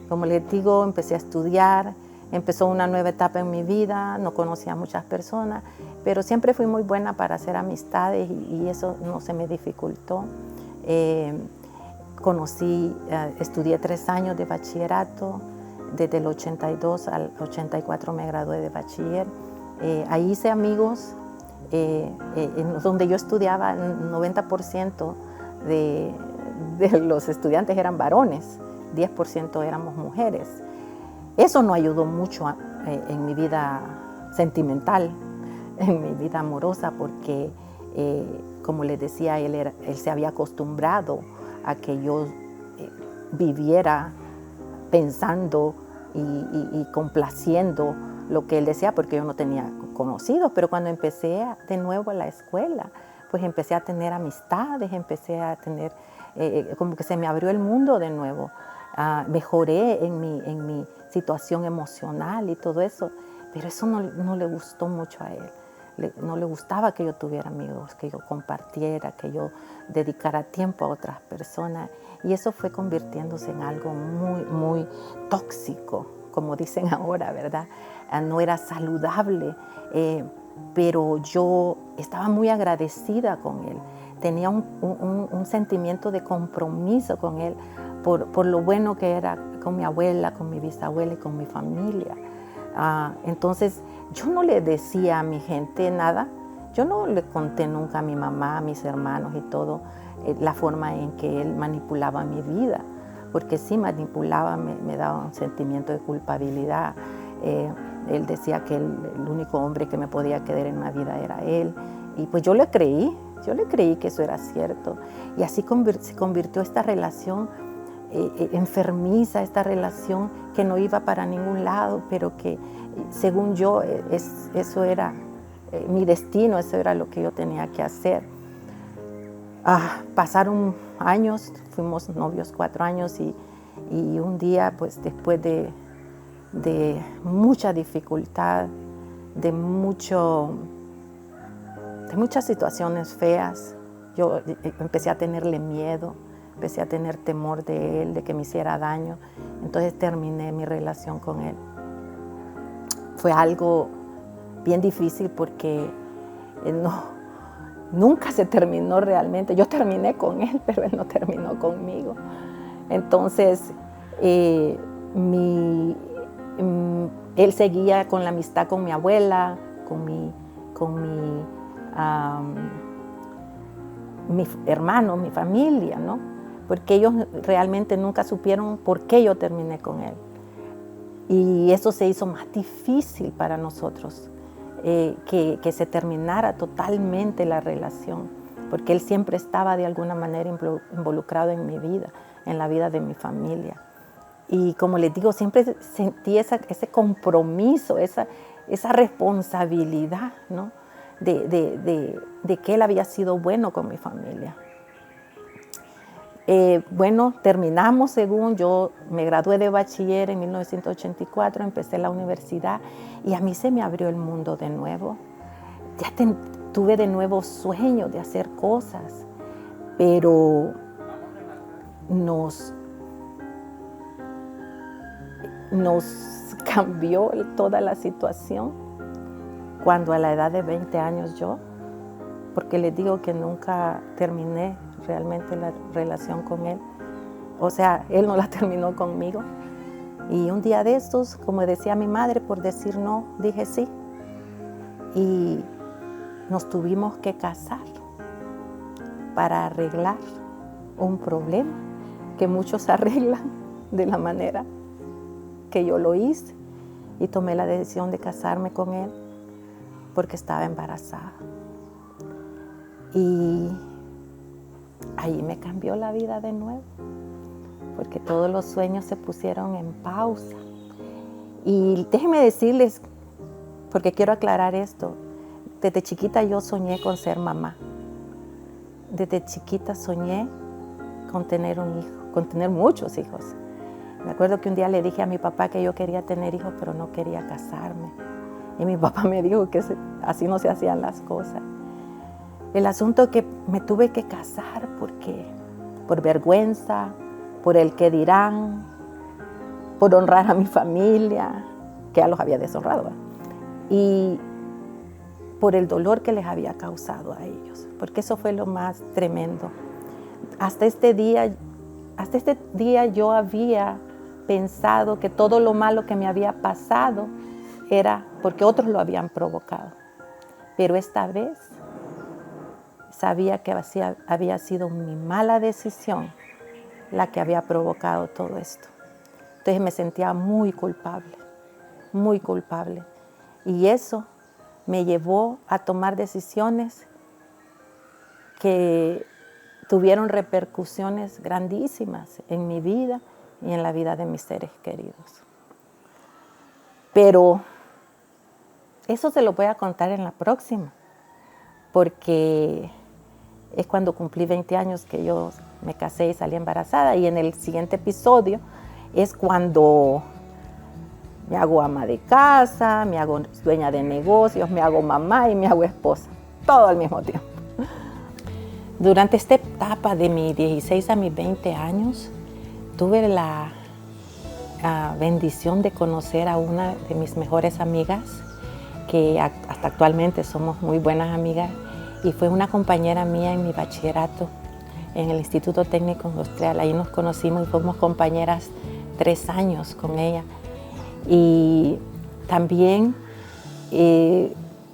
S1: como les digo, empecé a estudiar, empezó una nueva etapa en mi vida, no conocía a muchas personas, pero siempre fui muy buena para hacer amistades y eso no se me dificultó. Estudié 3 años de bachillerato, desde el 82 al 84 me gradué de bachiller. Ahí hice amigos, donde yo estudiaba, el 90% de los estudiantes eran varones, 10% éramos mujeres. Eso no ayudó mucho en mi vida sentimental, en mi vida amorosa, porque, como les decía, él se había acostumbrado a que yo viviera pensando y complaciendo lo que él decía, porque yo no tenía conocidos. Pero cuando empecé de nuevo a la escuela, pues empecé a tener amistades, empecé a tener, como que se me abrió el mundo de nuevo. Mejoré en mi situación emocional y todo eso, pero eso no le gustó mucho a él. No le gustaba que yo tuviera amigos, que yo compartiera, que yo dedicara tiempo a otras personas. Y eso fue convirtiéndose en algo muy, muy tóxico como dicen ahora, ¿verdad? No era saludable, pero yo estaba muy agradecida con él. Tenía un sentimiento de compromiso con él por lo bueno que era con mi abuela, con mi bisabuela y con mi familia. Entonces, yo no le decía a mi gente nada. Yo no le conté nunca a mi mamá, a mis hermanos y todo, la forma en que él manipulaba mi vida. Porque sí manipulaba, me daba un sentimiento de culpabilidad. Él decía que el único hombre que me podía querer en la vida era él. Y pues yo le creí que eso era cierto. Y así se convirtió esta relación enfermiza, esta relación que no iba para ningún lado, pero que según yo eso era mi destino, eso era lo que yo tenía que hacer. Pasaron años, fuimos novios 4 años y un día, pues después de mucha dificultad, de muchas situaciones feas, yo empecé a tenerle miedo, empecé a tener temor de él, de que me hiciera daño. Entonces terminé mi relación con él. Fue algo bien difícil porque nunca se terminó realmente. Yo terminé con él, pero él no terminó conmigo. Entonces, él seguía con la amistad con mi abuela, con mi hermano, mi familia, ¿no? Porque ellos realmente nunca supieron por qué yo terminé con él. Y eso se hizo más difícil para nosotros, que se terminara totalmente la relación, porque él siempre estaba de alguna manera involucrado en mi vida, en la vida de mi familia. Y como les digo, siempre sentí ese compromiso, esa responsabilidad, ¿no? de que él había sido bueno con mi familia. Bueno, terminamos según yo me gradué de bachiller en 1984, empecé la universidad y a mí se me abrió el mundo de nuevo. Ya tuve de nuevo sueños de hacer cosas, pero nos cambió toda la situación cuando a la edad de 20 años yo, porque les digo que nunca terminé realmente la relación con él. O sea, él no la terminó conmigo. Y un día de estos, como decía mi madre, por decir no, dije sí. Y nos tuvimos que casar para arreglar un problema que muchos arreglan de la manera que yo lo hice. Y tomé la decisión de casarme con él porque estaba embarazada. Y ahí me cambió la vida de nuevo, porque todos los sueños se pusieron en pausa. Y déjenme decirles, porque quiero aclarar esto, desde chiquita yo soñé con ser mamá. Desde chiquita soñé con tener un hijo, con tener muchos hijos. Me acuerdo que un día le dije a mi papá que yo quería tener hijos, pero no quería casarme. Y mi papá me dijo que así no se hacían las cosas. El asunto es que me tuve que casar por vergüenza, por el que dirán, por honrar a mi familia, que ya los había deshonrado, ¿verdad? Y por el dolor que les había causado a ellos, porque eso fue lo más tremendo. Hasta este día yo había pensado que todo lo malo que me había pasado era porque otros lo habían provocado. Pero esta vez sabía que había sido mi mala decisión la que había provocado todo esto. Entonces me sentía muy culpable, muy culpable. Y eso me llevó a tomar decisiones que tuvieron repercusiones grandísimas en mi vida y en la vida de mis seres queridos. Pero eso se lo voy a contar en la próxima, porque es cuando cumplí 20 años que yo me casé y salí embarazada, y en el siguiente episodio es cuando me hago ama de casa, me hago dueña de negocios, me hago mamá y me hago esposa, todo al mismo tiempo. Durante esta etapa de mis 16 a mis 20 años, tuve la bendición de conocer a una de mis mejores amigas, que hasta actualmente somos muy buenas amigas, y fue una compañera mía en mi bachillerato en el Instituto Técnico Industrial. Ahí nos conocimos y fuimos compañeras 3 años con ella. Y también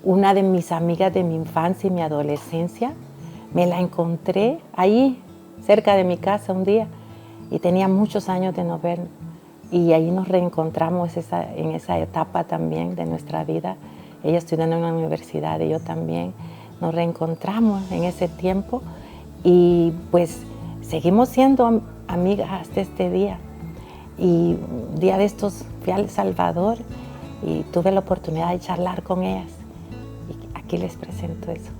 S1: una de mis amigas de mi infancia y mi adolescencia, me la encontré ahí cerca de mi casa un día y tenía muchos años de no vernos. Y ahí nos reencontramos en esa etapa también de nuestra vida. Ella estudiando en la universidad y yo también. Nos reencontramos en ese tiempo y pues seguimos siendo amigas hasta este día. Y un día de estos fui a El Salvador y tuve la oportunidad de charlar con ellas. Y aquí les presento eso.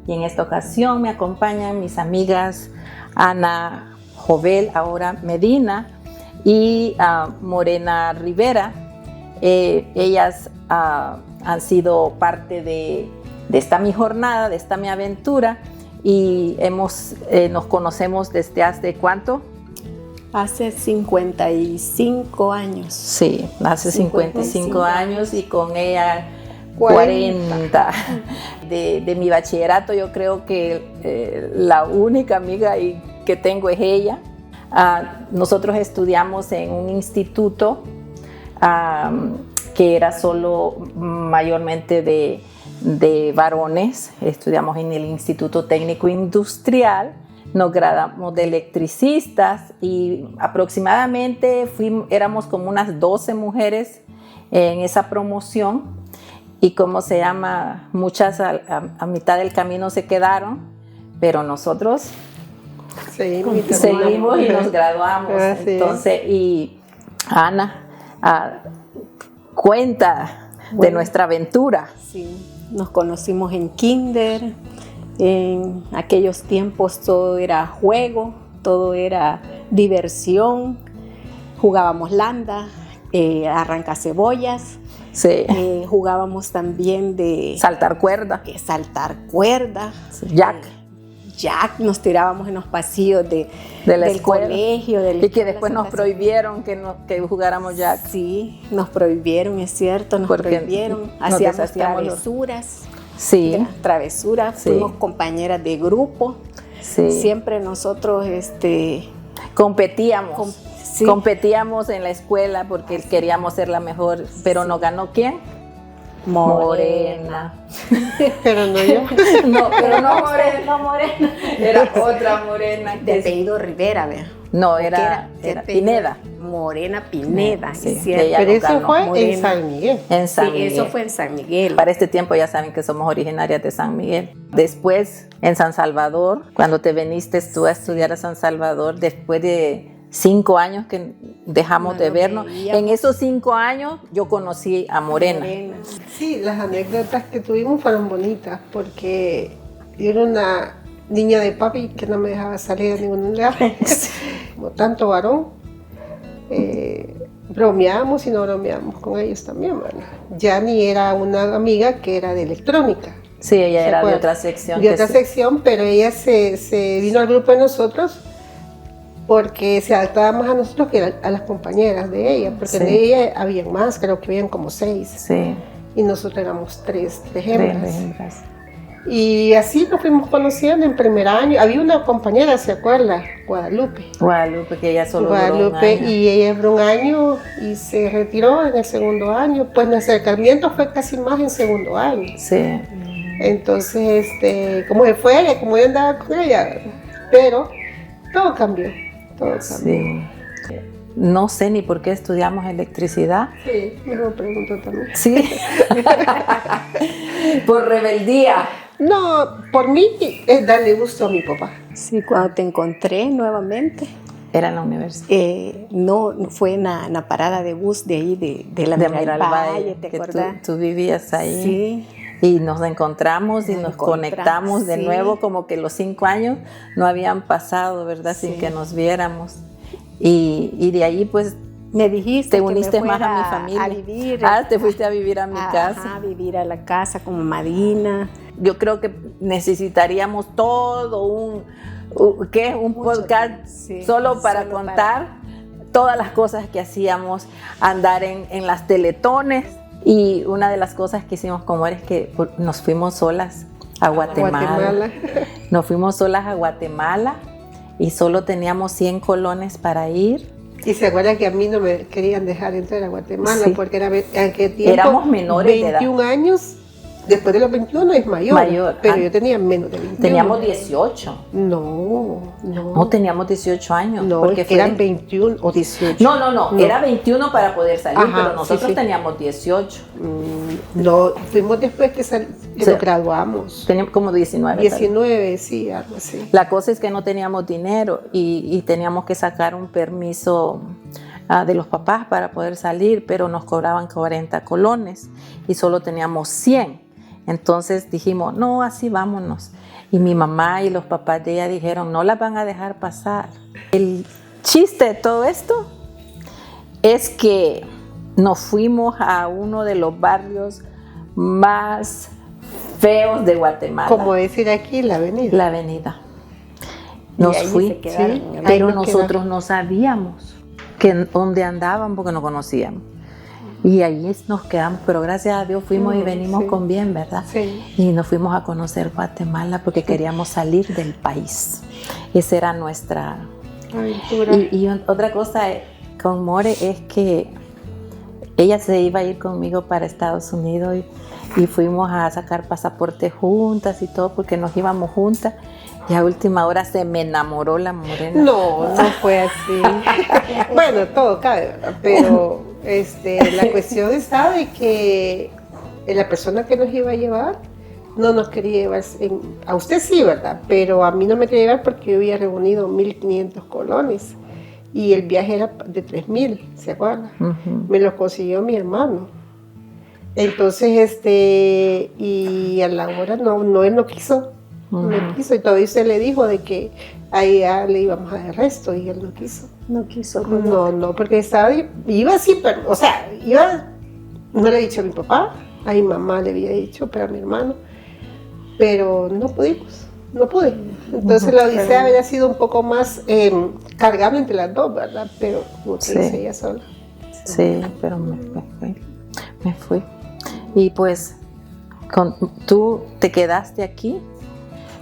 S1: Y en esta ocasión me acompañan mis amigas Ana Jovel, ahora Medina, y Morena Rivera. Ellas han sido parte de esta mi jornada, de esta mi aventura, y nos conocemos desde hace ¿cuánto?
S2: Hace 55 años.
S1: Sí, hace 55 años y con ella 40. De mi bachillerato yo creo que la única amiga que tengo es ella. Nosotros estudiamos en un instituto que era solo mayormente de varones. Estudiamos en el Instituto Técnico Industrial. Nos graduamos de electricistas y aproximadamente éramos como unas 12 mujeres en esa promoción, y muchas a mitad del camino se quedaron, pero nosotros seguimos y nos graduamos. Entonces, y Ana, cuenta de nuestra aventura.
S2: Sí, nos conocimos en kinder. En aquellos tiempos todo era juego, todo era diversión. Jugábamos landa, arrancacebollas.
S1: Sí.
S2: Jugábamos también de
S1: saltar cuerda.
S2: Jack, nos tirábamos en los pasillos del colegio.
S1: Y que después nos prohibieron que jugáramos Jack.
S2: Sí, nos prohibieron, es cierto, prohibieron. Hacíamos travesuras.
S1: Sí.
S2: Travesuras,
S1: sí.
S2: Fuimos compañeras de grupo.
S1: Sí.
S2: Siempre nosotros
S1: competíamos. Competíamos en la escuela porque queríamos ser la mejor, pero ¿nos ganó quién? Morena.
S3: Pero no yo.
S1: No Morena. Era otra Morena.
S2: De apellido Rivera, vea.
S1: No, era Pineda.
S2: Morena Pineda,
S1: sí,
S2: es cierto.
S3: Pero eso fue
S2: Morena.
S3: en San Miguel.
S1: En San Miguel.
S2: Eso fue en San Miguel.
S1: Para este tiempo ya saben que somos originarias de San Miguel. Después, en San Salvador, cuando te viniste tú a estudiar a San Salvador, después de 5 años que dejamos de vernos, en esos 5 años yo conocí a Morena.
S3: Sí, las anécdotas que tuvimos fueron bonitas porque yo era una niña de papi que no me dejaba salir a ningún lugar. Como tanto varón, bromeábamos y no bromeábamos con ellos también, ¿verdad? Yani era una amiga que era de electrónica.
S1: Sí, ella era de otra sección.
S3: De otra sección, pero ella se vino al grupo de nosotros porque se adaptaba más a nosotros que a las compañeras de ella, porque de ella habían más, creo que habían como 6.
S1: Sí.
S3: Y nosotros éramos 3 hembras. Y así nos fuimos conociendo en primer año. Había una compañera, ¿se acuerda? Guadalupe,
S1: que ella solo duró un año.
S3: Y ella duró un año y se retiró en el segundo año. Pues nuestro acercamiento fue casi más en segundo año.
S1: Sí.
S3: Entonces, como se fue, como yo andaba con ella, pero todo cambió.
S1: Sí. No sé ni por qué estudiamos electricidad.
S3: Sí, me lo pregunto también.
S1: Sí. Por rebeldía.
S3: No, por mí es darle gusto a mi papá.
S2: Sí, cuando te encontré nuevamente.
S1: Era en la universidad.
S2: No, fue en la parada de bus de ahí, de la
S1: Miralvalle,
S2: ¿te acuerdas?
S1: Tú vivías ahí.
S2: Sí.
S1: Y nos encontramos y nos conectamos de nuevo, como que los 5 años no habían pasado, ¿verdad?
S2: Sí.
S1: Sin que nos viéramos. Y de ahí, pues,
S2: me dijiste
S1: te uniste más a mi familia.
S2: A vivir.
S1: Te fuiste a vivir a mi casa.
S2: A vivir a la casa como madrina.
S1: Yo creo que necesitaríamos todo un podcast solo para contar todas las cosas que hacíamos, andar en las teletones. Y una de las cosas que hicimos con More es que nos fuimos solas a Guatemala. Nos fuimos solas a Guatemala y solo teníamos 100 colones para ir.
S3: Y se acuerda que a mí no me querían dejar entrar a Guatemala, sí, porque en aquel tiempo,
S1: éramos menores
S3: 21 de edad. Años. Después de los 21 es mayor, pero yo tenía menos de 21.
S1: Teníamos 18.
S3: No,
S1: teníamos 18 años.
S3: No, porque eran 21 o 18.
S1: No, era 21 para poder salir, pero nosotros teníamos 18.
S3: No, fuimos después que nos graduamos.
S1: Teníamos como 19.
S3: 19, sí, algo así.
S1: La cosa es que no teníamos dinero y teníamos que sacar un permiso de los papás para poder salir, pero nos cobraban 40 colones y solo teníamos 100. Entonces dijimos, no, así vámonos. Y mi mamá y los papás de ella dijeron, no las van a dejar pasar. El chiste de todo esto es que nos fuimos a uno de los barrios más feos de Guatemala.
S3: Como decir aquí, la avenida.
S1: La avenida. Nos fuimos, sí, pero nosotros no sabíamos dónde andaban porque no conocíamos. Y ahí nos quedamos, pero gracias a Dios fuimos y venimos con bien, ¿verdad?
S3: Sí.
S1: Y nos fuimos a conocer Guatemala porque queríamos salir del país. Esa era nuestra
S3: aventura.
S1: Y otra cosa con More es que ella se iba a ir conmigo para Estados Unidos y fuimos a sacar pasaporte juntas y todo porque nos íbamos juntas. Y a última hora se me enamoró la morena.
S3: No fue así. Bueno, todo cabe, ¿verdad? Pero la cuestión está de que la persona que nos iba a llevar no nos quería llevar. A usted sí, ¿verdad? Pero a mí no me quería llevar porque yo había reunido 1,500 colones. Y el viaje era de 3,000, ¿se acuerda? Me lo consiguió mi hermano. Entonces, y a la hora él no quiso. No quiso, y todavía se le dijo de que ahí ya le íbamos a dar resto y él no quiso.
S2: No quiso.
S3: No, porque iba así, pero, o sea, no le he dicho a mi papá, a mi mamá le había dicho, pero a mi hermano, pero no pude. Entonces la odisea había sido un poco más cargable entre las dos, ¿verdad? Pero como te dice ella sola.
S1: Sí, pero me fui. Y pues tú te quedaste aquí,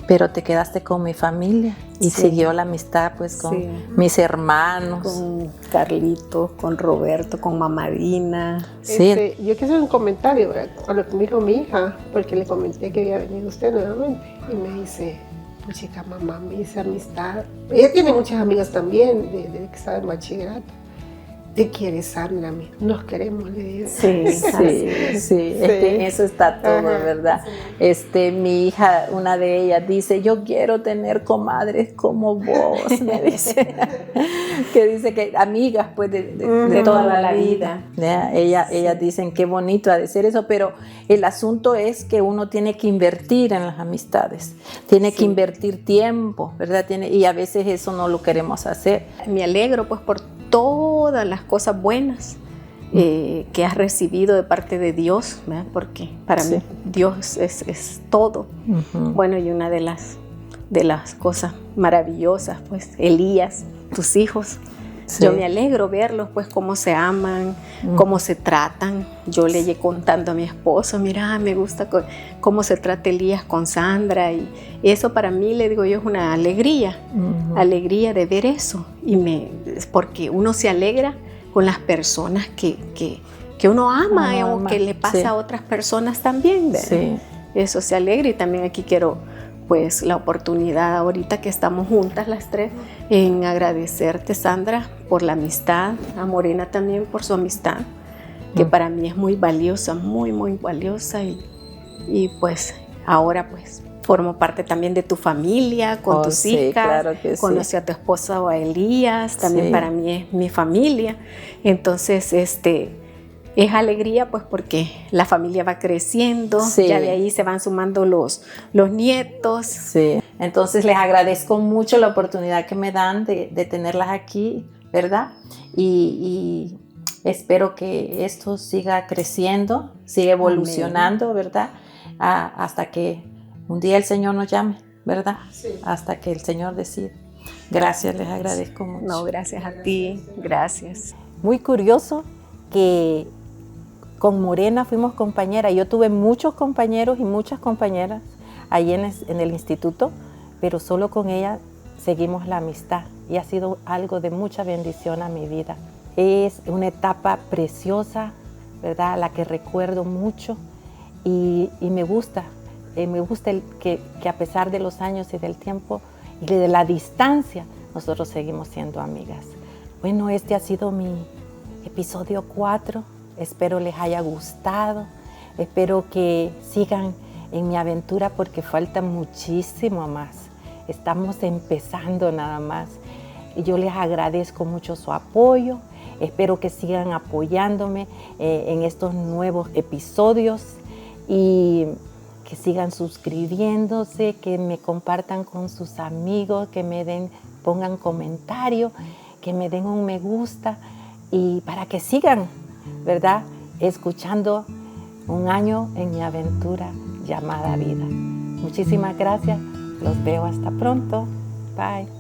S1: pero te quedaste con mi familia y siguió la amistad pues con mis hermanos.
S2: Con Carlitos, con Roberto, con Mamadina.
S1: Sí.
S3: Yo quiero hacer un comentario a lo que me dijo mi hija, porque le comenté que había venido usted nuevamente y me dice, pues chica, mamá, me dice amistad. Ella tiene muchas amigas también de que estaba en bachillerato. ¿Te quieres, Sandra? Nos queremos, le digo.
S1: Sí. Eso está todo, ¿verdad? Mi hija, una de ellas, dice, yo quiero tener comadres como vos, me dice. Que dice que amigas, pues, de toda la vida. Ellas dicen, qué bonito ha de ser eso, pero el asunto es que uno tiene que invertir en las amistades, tiene que invertir tiempo, ¿verdad? Y a veces eso no lo queremos hacer.
S2: Me alegro, pues, por todas las cosas buenas que has recibido de parte de Dios, ¿verdad? Porque para mí Dios es todo. Bueno, y una de las cosas maravillosas, pues, Elías, tus hijos. Yo me alegro verlos, pues, cómo se aman, cómo se tratan. Yo le llegué contando a mi esposo, mira, me gusta cómo se trata Elías con Sandra. Y eso para mí, le digo yo, es una alegría, alegría de ver eso. Porque uno se alegra con las personas que uno ama, o que le pasa a otras personas también. Sí. Eso se alegra. Y también aquí quiero, pues, la oportunidad ahorita que estamos juntas las tres, en agradecerte, Sandra, por la amistad, a Morena también por su amistad, que para mí es muy valiosa, muy, muy valiosa, y pues ahora pues formo parte también de tu familia, con tus hijas,
S1: claro que
S2: conocí a tu esposa o a Elías, también para mí es mi familia. Entonces es alegría, pues, porque la familia va creciendo, ya de ahí se van sumando los nietos.
S1: Sí, entonces les agradezco mucho la oportunidad que me dan de tenerlas aquí, ¿verdad? Y espero que esto siga creciendo, siga evolucionando, ¿verdad? Hasta que un día el Señor nos llame, ¿verdad? Sí. Hasta que el Señor decida. Gracias, les agradezco mucho.
S2: No, gracias a ti, gracias.
S1: Muy curioso que con Morena fuimos compañeras. Yo tuve muchos compañeros y muchas compañeras ahí en el instituto, pero solo con ella seguimos la amistad y ha sido algo de mucha bendición a mi vida. Es una etapa preciosa, ¿verdad? La que recuerdo mucho y me gusta que a pesar de los años y del tiempo y de la distancia, nosotros seguimos siendo amigas. Bueno, este ha sido mi episodio 4. Espero les haya gustado. Espero que sigan en mi aventura porque falta muchísimo más. Estamos empezando nada más. Y yo les agradezco mucho su apoyo. Espero que sigan apoyándome en estos nuevos episodios y que sigan suscribiéndose, que me compartan con sus amigos, que pongan comentarios, que me den un me gusta y para que sigan, ¿verdad?, escuchando un año en mi aventura llamada vida. Muchísimas gracias. Los veo hasta pronto. Bye.